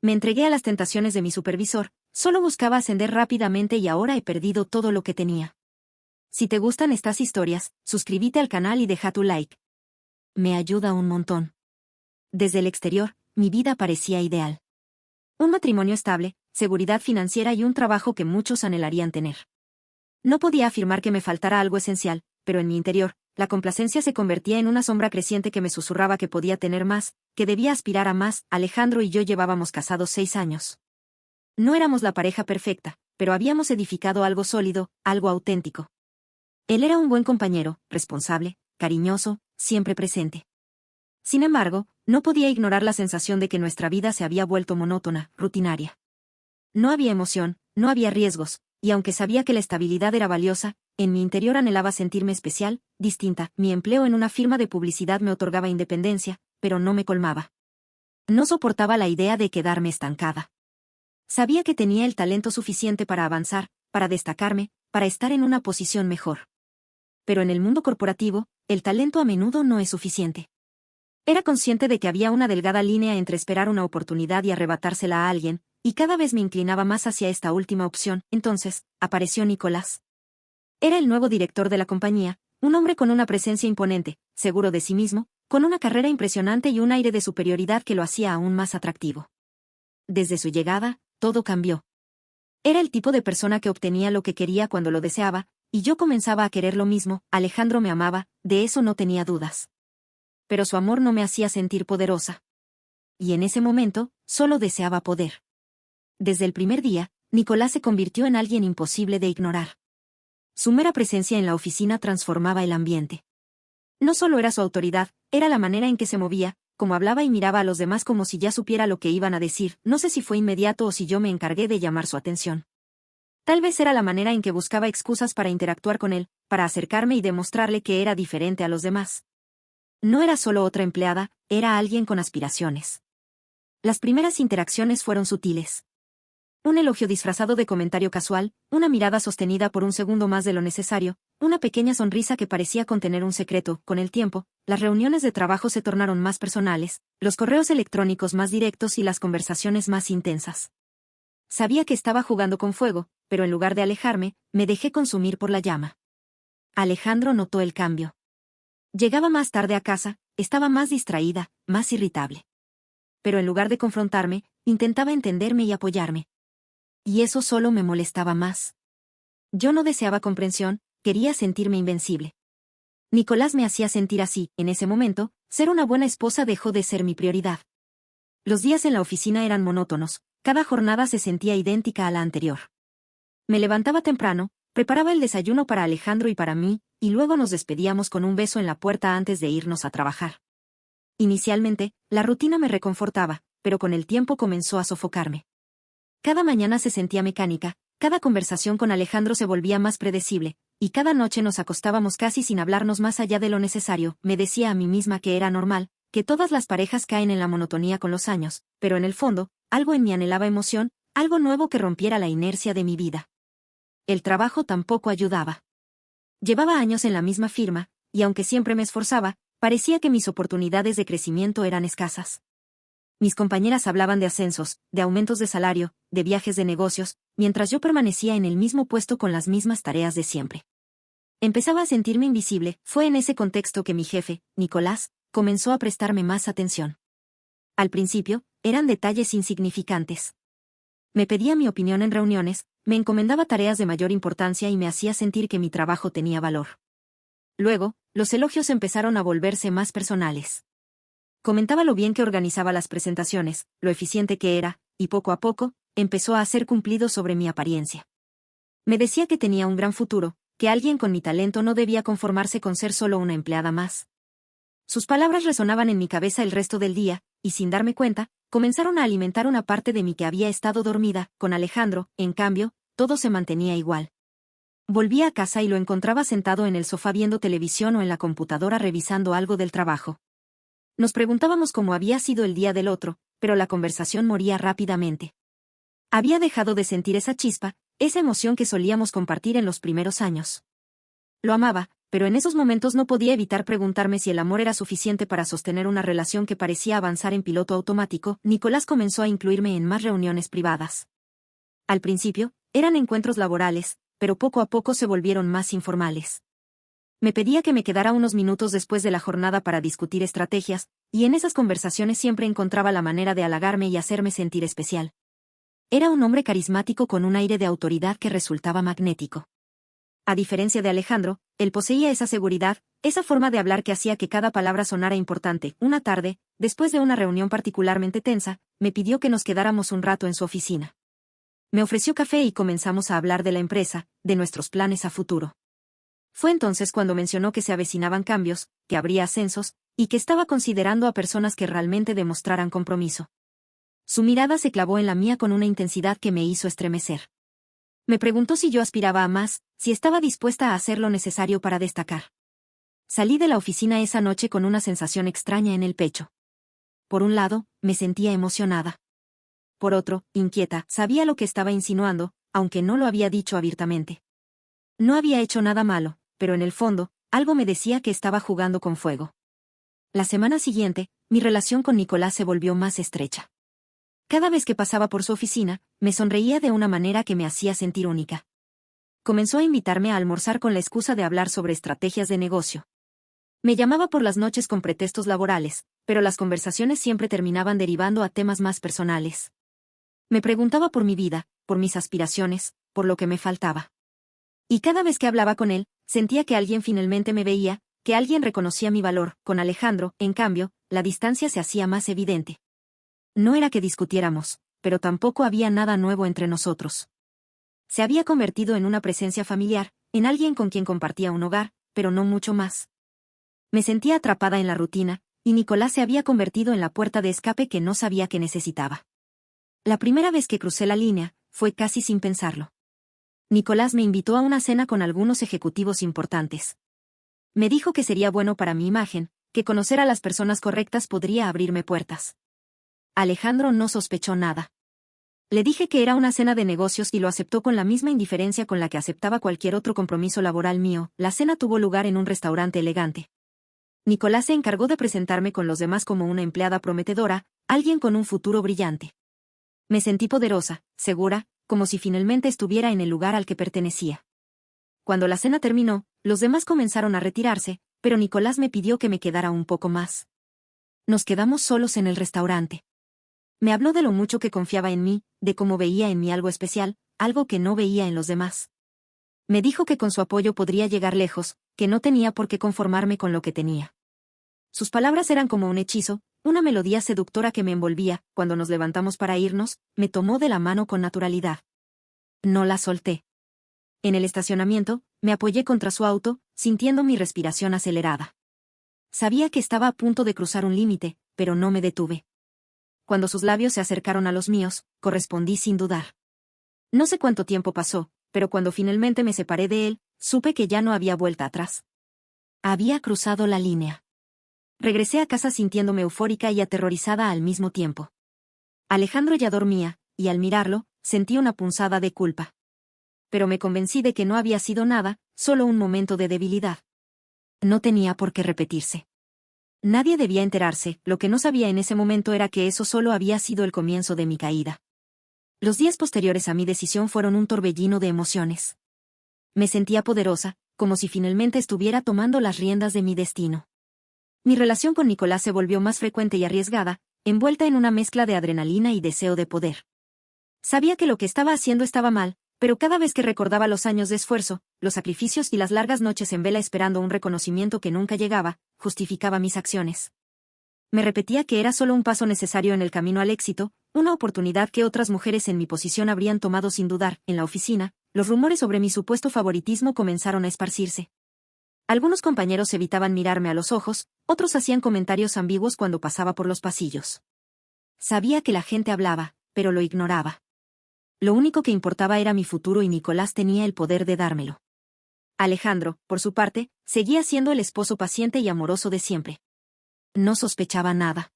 Me entregué a las tentaciones de mi supervisor, solo buscaba ascender rápidamente y ahora he perdido todo lo que tenía. Si te gustan estas historias, suscríbete al canal y deja tu like. Me ayuda un montón. Desde el exterior, mi vida parecía ideal. Un matrimonio estable, seguridad financiera y un trabajo que muchos anhelarían tener. No podía afirmar que me faltara algo esencial, pero en mi interior, la complacencia se convertía en una sombra creciente que me susurraba que podía tener más, que debía aspirar a más. Alejandro y yo llevábamos casados 6 años. No éramos la pareja perfecta, pero habíamos edificado algo sólido, algo auténtico. Él era un buen compañero, responsable, cariñoso, siempre presente. Sin embargo, no podía ignorar la sensación de que nuestra vida se había vuelto monótona, rutinaria. No había emoción, no había riesgos, y aunque sabía que la estabilidad era valiosa, en mi interior anhelaba sentirme especial, distinta. Mi empleo en una firma de publicidad me otorgaba independencia, pero no me colmaba. No soportaba la idea de quedarme estancada. Sabía que tenía el talento suficiente para avanzar, para destacarme, para estar en una posición mejor. Pero en el mundo corporativo, el talento a menudo no es suficiente. Era consciente de que había una delgada línea entre esperar una oportunidad y arrebatársela a alguien, y cada vez me inclinaba más hacia esta última opción. Entonces, apareció Nicolás. Era el nuevo director de la compañía, un hombre con una presencia imponente, seguro de sí mismo, con una carrera impresionante y un aire de superioridad que lo hacía aún más atractivo. Desde su llegada, todo cambió. Era el tipo de persona que obtenía lo que quería cuando lo deseaba, y yo comenzaba a querer lo mismo. Alejandro me amaba, de eso no tenía dudas. Pero su amor no me hacía sentir poderosa. Y en ese momento, solo deseaba poder. Desde el primer día, Nicolás se convirtió en alguien imposible de ignorar. Su mera presencia en la oficina transformaba el ambiente. No solo era su autoridad, era la manera en que se movía, como hablaba y miraba a los demás como si ya supiera lo que iban a decir. No sé si fue inmediato o si yo me encargué de llamar su atención. Tal vez era la manera en que buscaba excusas para interactuar con él, para acercarme y demostrarle que era diferente a los demás. No era solo otra empleada, era alguien con aspiraciones. Las primeras interacciones fueron sutiles. Un elogio disfrazado de comentario casual, una mirada sostenida por un segundo más de lo necesario, una pequeña sonrisa que parecía contener un secreto. Con el tiempo, las reuniones de trabajo se tornaron más personales, los correos electrónicos más directos y las conversaciones más intensas. Sabía que estaba jugando con fuego, pero en lugar de alejarme, me dejé consumir por la llama. Alejandro notó el cambio. Llegaba más tarde a casa, estaba más distraída, más irritable. Pero en lugar de confrontarme, intentaba entenderme y apoyarme. Y eso solo me molestaba más. Yo no deseaba comprensión, quería sentirme invencible. Nicolás me hacía sentir así. En ese momento, ser una buena esposa dejó de ser mi prioridad. Los días en la oficina eran monótonos, cada jornada se sentía idéntica a la anterior. Me levantaba temprano, preparaba el desayuno para Alejandro y para mí, y luego nos despedíamos con un beso en la puerta antes de irnos a trabajar. Inicialmente, la rutina me reconfortaba, pero con el tiempo comenzó a sofocarme. Cada mañana se sentía mecánica, cada conversación con Alejandro se volvía más predecible, y cada noche nos acostábamos casi sin hablarnos más allá de lo necesario. Me decía a mí misma que era normal, que todas las parejas caen en la monotonía con los años, pero en el fondo, algo en mí anhelaba emoción, algo nuevo que rompiera la inercia de mi vida. El trabajo tampoco ayudaba. Llevaba años en la misma firma, y aunque siempre me esforzaba, parecía que mis oportunidades de crecimiento eran escasas. Mis compañeras hablaban de ascensos, de aumentos de salario, de viajes de negocios, mientras yo permanecía en el mismo puesto con las mismas tareas de siempre. Empezaba a sentirme invisible. Fue en ese contexto que mi jefe, Nicolás, comenzó a prestarme más atención. Al principio, eran detalles insignificantes. Me pedía mi opinión en reuniones, me encomendaba tareas de mayor importancia y me hacía sentir que mi trabajo tenía valor. Luego, los elogios empezaron a volverse más personales. Comentaba lo bien que organizaba las presentaciones, lo eficiente que era, y poco a poco, empezó a hacer cumplidos sobre mi apariencia. Me decía que tenía un gran futuro, que alguien con mi talento no debía conformarse con ser solo una empleada más. Sus palabras resonaban en mi cabeza el resto del día, y sin darme cuenta, comenzaron a alimentar una parte de mí que había estado dormida. Con Alejandro, en cambio, todo se mantenía igual. Volvía a casa y lo encontraba sentado en el sofá viendo televisión o en la computadora revisando algo del trabajo. Nos preguntábamos cómo había sido el día del otro, pero la conversación moría rápidamente. Había dejado de sentir esa chispa, esa emoción que solíamos compartir en los primeros años. Lo amaba, pero en esos momentos no podía evitar preguntarme si el amor era suficiente para sostener una relación que parecía avanzar en piloto automático. Nicolás comenzó a incluirme en más reuniones privadas. Al principio, eran encuentros laborales, pero poco a poco se volvieron más informales. Me pedía que me quedara unos minutos después de la jornada para discutir estrategias, y en esas conversaciones siempre encontraba la manera de halagarme y hacerme sentir especial. Era un hombre carismático con un aire de autoridad que resultaba magnético. A diferencia de Alejandro, él poseía esa seguridad, esa forma de hablar que hacía que cada palabra sonara importante. Una tarde, después de una reunión particularmente tensa, me pidió que nos quedáramos un rato en su oficina. Me ofreció café y comenzamos a hablar de la empresa, de nuestros planes a futuro. Fue entonces cuando mencionó que se avecinaban cambios, que habría ascensos, y que estaba considerando a personas que realmente demostraran compromiso. Su mirada se clavó en la mía con una intensidad que me hizo estremecer. Me preguntó si yo aspiraba a más, si estaba dispuesta a hacer lo necesario para destacar. Salí de la oficina esa noche con una sensación extraña en el pecho. Por un lado, me sentía emocionada. Por otro, inquieta, sabía lo que estaba insinuando, aunque no lo había dicho abiertamente. No había hecho nada malo, pero en el fondo, algo me decía que estaba jugando con fuego. La semana siguiente, mi relación con Nicolás se volvió más estrecha. Cada vez que pasaba por su oficina, me sonreía de una manera que me hacía sentir única. Comenzó a invitarme a almorzar con la excusa de hablar sobre estrategias de negocio. Me llamaba por las noches con pretextos laborales, pero las conversaciones siempre terminaban derivando a temas más personales. Me preguntaba por mi vida, por mis aspiraciones, por lo que me faltaba. Y cada vez que hablaba con él, sentía que alguien finalmente me veía, que alguien reconocía mi valor. Con Alejandro, en cambio, la distancia se hacía más evidente. No era que discutiéramos, pero tampoco había nada nuevo entre nosotros. Se había convertido en una presencia familiar, en alguien con quien compartía un hogar, pero no mucho más. Me sentía atrapada en la rutina, y Nicolás se había convertido en la puerta de escape que no sabía que necesitaba. La primera vez que crucé la línea, fue casi sin pensarlo. Nicolás me invitó a una cena con algunos ejecutivos importantes. Me dijo que sería bueno para mi imagen, que conocer a las personas correctas podría abrirme puertas. Alejandro no sospechó nada. Le dije que era una cena de negocios y lo aceptó con la misma indiferencia con la que aceptaba cualquier otro compromiso laboral mío. La cena tuvo lugar en un restaurante elegante. Nicolás se encargó de presentarme con los demás como una empleada prometedora, alguien con un futuro brillante. Me sentí poderosa, segura, como si finalmente estuviera en el lugar al que pertenecía. Cuando la cena terminó, los demás comenzaron a retirarse, pero Nicolás me pidió que me quedara un poco más. Nos quedamos solos en el restaurante. Me habló de lo mucho que confiaba en mí, de cómo veía en mí algo especial, algo que no veía en los demás. Me dijo que con su apoyo podría llegar lejos, que no tenía por qué conformarme con lo que tenía. Sus palabras eran como un hechizo, una melodía seductora que me envolvía. Cuando nos levantamos para irnos, me tomó de la mano con naturalidad. No la solté. En el estacionamiento, me apoyé contra su auto, sintiendo mi respiración acelerada. Sabía que estaba a punto de cruzar un límite, pero no me detuve. Cuando sus labios se acercaron a los míos, correspondí sin dudar. No sé cuánto tiempo pasó, pero cuando finalmente me separé de él, supe que ya no había vuelta atrás. Había cruzado la línea. Regresé a casa sintiéndome eufórica y aterrorizada al mismo tiempo. Alejandro ya dormía, y al mirarlo, sentí una punzada de culpa. Pero me convencí de que no había sido nada, solo un momento de debilidad. No tenía por qué repetirse. Nadie debía enterarse. Lo que no sabía en ese momento era que eso solo había sido el comienzo de mi caída. Los días posteriores a mi decisión fueron un torbellino de emociones. Me sentía poderosa, como si finalmente estuviera tomando las riendas de mi destino. Mi relación con Nicolás se volvió más frecuente y arriesgada, envuelta en una mezcla de adrenalina y deseo de poder. Sabía que lo que estaba haciendo estaba mal, pero cada vez que recordaba los años de esfuerzo, los sacrificios y las largas noches en vela esperando un reconocimiento que nunca llegaba, justificaba mis acciones. Me repetía que era solo un paso necesario en el camino al éxito, una oportunidad que otras mujeres en mi posición habrían tomado sin dudar. En la oficina, los rumores sobre mi supuesto favoritismo comenzaron a esparcirse. Algunos compañeros evitaban mirarme a los ojos, otros hacían comentarios ambiguos cuando pasaba por los pasillos. Sabía que la gente hablaba, pero lo ignoraba. Lo único que importaba era mi futuro y Nicolás tenía el poder de dármelo. Alejandro, por su parte, seguía siendo el esposo paciente y amoroso de siempre. No sospechaba nada.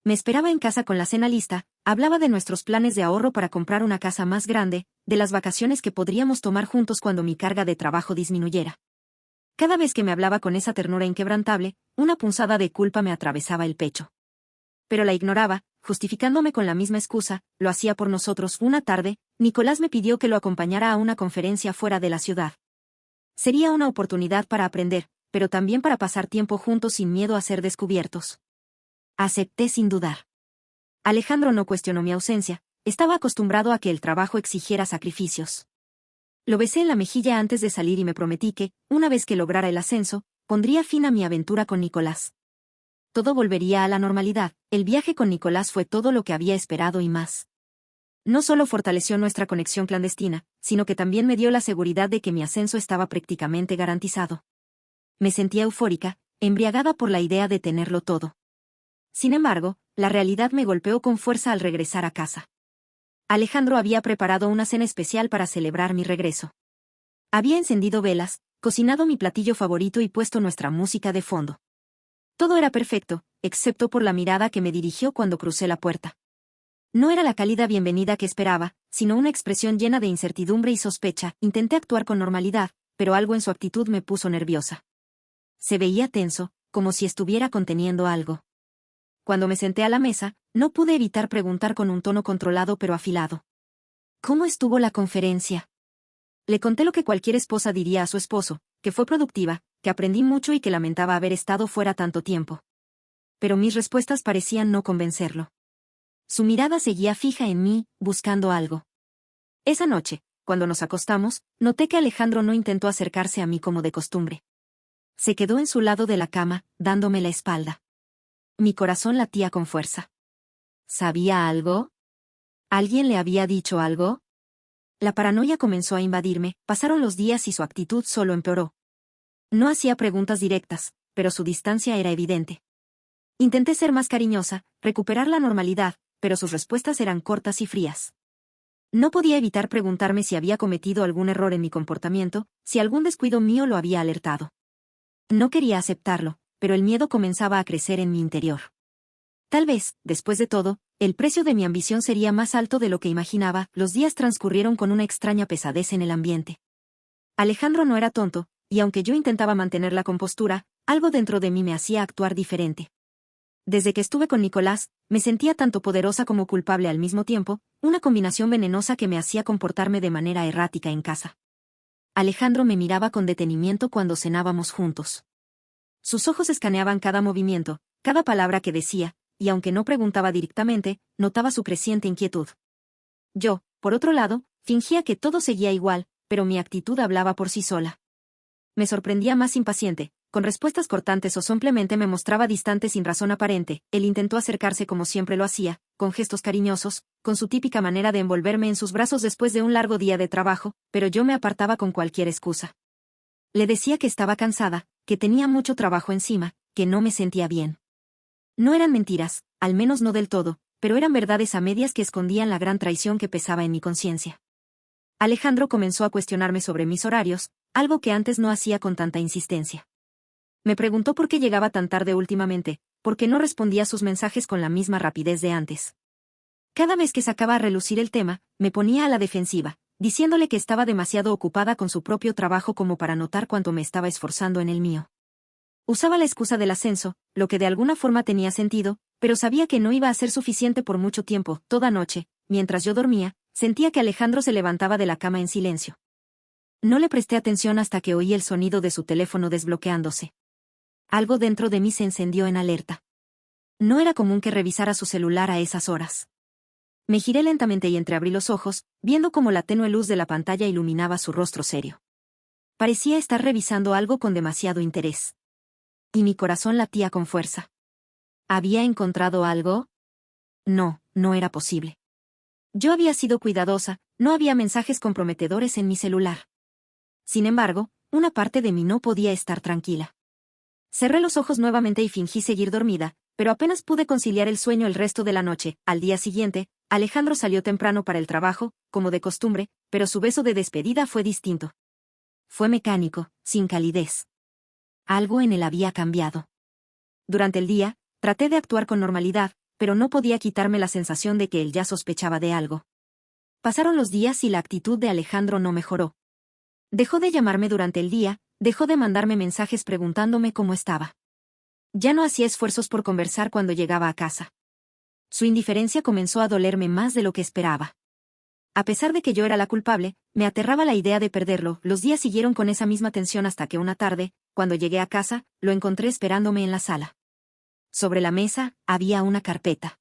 Me esperaba en casa con la cena lista, hablaba de nuestros planes de ahorro para comprar una casa más grande, de las vacaciones que podríamos tomar juntos cuando mi carga de trabajo disminuyera. Cada vez que me hablaba con esa ternura inquebrantable, una punzada de culpa me atravesaba el pecho. Pero la ignoraba, justificándome con la misma excusa. Lo hacía por nosotros. Una tarde, Nicolás me pidió que lo acompañara a una conferencia fuera de la ciudad. Sería una oportunidad para aprender, pero también para pasar tiempo juntos sin miedo a ser descubiertos. Acepté sin dudar. Alejandro no cuestionó mi ausencia, estaba acostumbrado a que el trabajo exigiera sacrificios. Lo besé en la mejilla antes de salir y me prometí que, una vez que lograra el ascenso, pondría fin a mi aventura con Nicolás. Todo volvería a la normalidad. El viaje con Nicolás fue todo lo que había esperado y más. No solo fortaleció nuestra conexión clandestina, sino que también me dio la seguridad de que mi ascenso estaba prácticamente garantizado. Me sentía eufórica, embriagada por la idea de tenerlo todo. Sin embargo, la realidad me golpeó con fuerza al regresar a casa. Alejandro había preparado una cena especial para celebrar mi regreso. Había encendido velas, cocinado mi platillo favorito y puesto nuestra música de fondo. Todo era perfecto, excepto por la mirada que me dirigió cuando crucé la puerta. No era la cálida bienvenida que esperaba, sino una expresión llena de incertidumbre y sospecha. Intenté actuar con normalidad, pero algo en su actitud me puso nerviosa. Se veía tenso, como si estuviera conteniendo algo. Cuando me senté a la mesa, no pude evitar preguntar con un tono controlado pero afilado. ¿Cómo estuvo la conferencia? Le conté lo que cualquier esposa diría a su esposo, que fue productiva, que aprendí mucho y que lamentaba haber estado fuera tanto tiempo. Pero mis respuestas parecían no convencerlo. Su mirada seguía fija en mí, buscando algo. Esa noche, cuando nos acostamos, noté que Alejandro no intentó acercarse a mí como de costumbre. Se quedó en su lado de la cama, dándome la espalda. Mi corazón latía con fuerza. ¿Sabía algo? ¿Alguien le había dicho algo? La paranoia comenzó a invadirme, pasaron los días y su actitud solo empeoró. No hacía preguntas directas, pero su distancia era evidente. Intenté ser más cariñosa, recuperar la normalidad, pero sus respuestas eran cortas y frías. No podía evitar preguntarme si había cometido algún error en mi comportamiento, si algún descuido mío lo había alertado. No quería aceptarlo, pero el miedo comenzaba a crecer en mi interior. Tal vez, después de todo, el precio de mi ambición sería más alto de lo que imaginaba. Los días transcurrieron con una extraña pesadez en el ambiente. Alejandro no era tonto, y aunque yo intentaba mantener la compostura, algo dentro de mí me hacía actuar diferente. Desde que estuve con Nicolás, me sentía tanto poderosa como culpable al mismo tiempo, una combinación venenosa que me hacía comportarme de manera errática en casa. Alejandro me miraba con detenimiento cuando cenábamos juntos. Sus ojos escaneaban cada movimiento, cada palabra que decía, y aunque no preguntaba directamente, notaba su creciente inquietud. Yo, por otro lado, fingía que todo seguía igual, pero mi actitud hablaba por sí sola. Me sorprendía más impaciente, con respuestas cortantes o simplemente me mostraba distante sin razón aparente. Él intentó acercarse como siempre lo hacía, con gestos cariñosos, con su típica manera de envolverme en sus brazos después de un largo día de trabajo, pero yo me apartaba con cualquier excusa. Le decía que estaba cansada, que tenía mucho trabajo encima, que no me sentía bien. No eran mentiras, al menos no del todo, pero eran verdades a medias que escondían la gran traición que pesaba en mi conciencia. Alejandro comenzó a cuestionarme sobre mis horarios, algo que antes no hacía con tanta insistencia. Me preguntó por qué llegaba tan tarde últimamente, por qué no respondía a sus mensajes con la misma rapidez de antes. Cada vez que sacaba a relucir el tema, me ponía a la defensiva, diciéndole que estaba demasiado ocupada con su propio trabajo como para notar cuánto me estaba esforzando en el mío. Usaba la excusa del ascenso, lo que de alguna forma tenía sentido, pero sabía que no iba a ser suficiente por mucho tiempo. Toda noche, mientras yo dormía, sentía que Alejandro se levantaba de la cama en silencio. No le presté atención hasta que oí el sonido de su teléfono desbloqueándose. Algo dentro de mí se encendió en alerta. No era común que revisara su celular a esas horas. Me giré lentamente y entreabrí los ojos, viendo cómo la tenue luz de la pantalla iluminaba su rostro serio. Parecía estar revisando algo con demasiado interés. Y mi corazón latía con fuerza. ¿Había encontrado algo? No, no era posible. Yo había sido cuidadosa, no había mensajes comprometedores en mi celular. Sin embargo, una parte de mí no podía estar tranquila. Cerré los ojos nuevamente y fingí seguir dormida, pero apenas pude conciliar el sueño el resto de la noche. Al día siguiente, Alejandro salió temprano para el trabajo, como de costumbre, pero su beso de despedida fue distinto. Fue mecánico, sin calidez. Algo en él había cambiado. Durante el día, traté de actuar con normalidad, pero no podía quitarme la sensación de que él ya sospechaba de algo. Pasaron los días y la actitud de Alejandro no mejoró. Dejó de llamarme durante el día, Dejó de mandarme mensajes preguntándome cómo estaba. Ya no hacía esfuerzos por conversar cuando llegaba a casa. Su indiferencia comenzó a dolerme más de lo que esperaba. A pesar de que yo era la culpable, me aterraba la idea de perderlo. Los días siguieron con esa misma tensión hasta que una tarde, cuando llegué a casa, lo encontré esperándome en la sala. Sobre la mesa, había una carpeta.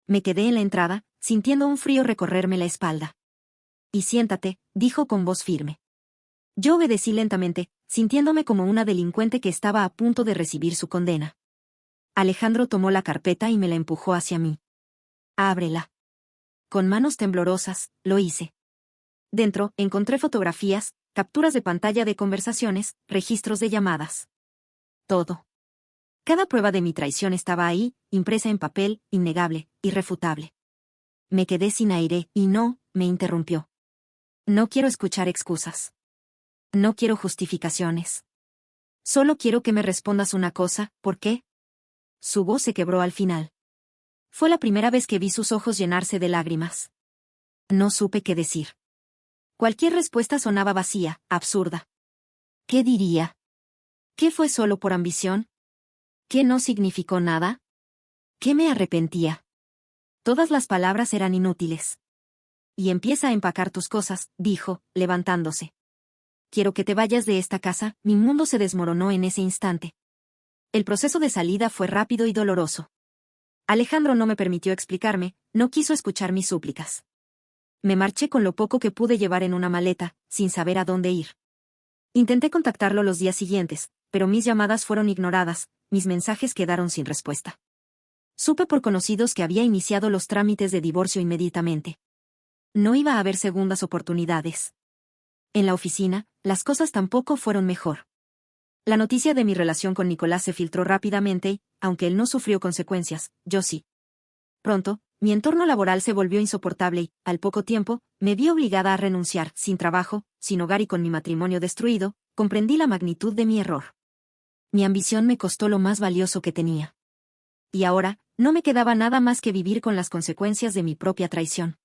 Me quedé en la entrada, sintiendo un frío recorrerme la espalda. Y siéntate, dijo con voz firme. Yo obedecí lentamente, sintiéndome como una delincuente que estaba a punto de recibir su condena. Alejandro tomó la carpeta y me la empujó hacia mí. Ábrela. Con manos temblorosas, lo hice. Dentro, encontré fotografías, capturas de pantalla de conversaciones, registros de llamadas. Todo. Cada prueba de mi traición estaba ahí, impresa en papel, innegable, irrefutable. Me quedé sin aire, y no, me interrumpió. No quiero escuchar excusas. No quiero justificaciones. Solo quiero que me respondas una cosa, ¿por qué? Su voz se quebró al final. Fue la primera vez que vi sus ojos llenarse de lágrimas. No supe qué decir. Cualquier respuesta sonaba vacía, absurda. ¿Qué diría? ¿Qué fue solo por ambición? ¿Qué no significó nada? ¿Qué me arrepentía? Todas las palabras eran inútiles. Y empieza a empacar tus cosas, dijo, levantándose. Quiero que te vayas de esta casa. Mi mundo se desmoronó en ese instante. El proceso de salida fue rápido y doloroso. Alejandro no me permitió explicarme, no quiso escuchar mis súplicas. Me marché con lo poco que pude llevar en una maleta, sin saber a dónde ir. Intenté contactarlo los días siguientes, pero mis llamadas fueron ignoradas, mis mensajes quedaron sin respuesta. Supe por conocidos que había iniciado los trámites de divorcio inmediatamente. No iba a haber segundas oportunidades. En la oficina, las cosas tampoco fueron mejor. La noticia de mi relación con Nicolás se filtró rápidamente y, aunque él no sufrió consecuencias, yo sí. Pronto, mi entorno laboral se volvió insoportable y, al poco tiempo, me vi obligada a renunciar, sin trabajo, sin hogar y con mi matrimonio destruido. Comprendí la magnitud de mi error. Mi ambición me costó lo más valioso que tenía. Y ahora, no me quedaba nada más que vivir con las consecuencias de mi propia traición.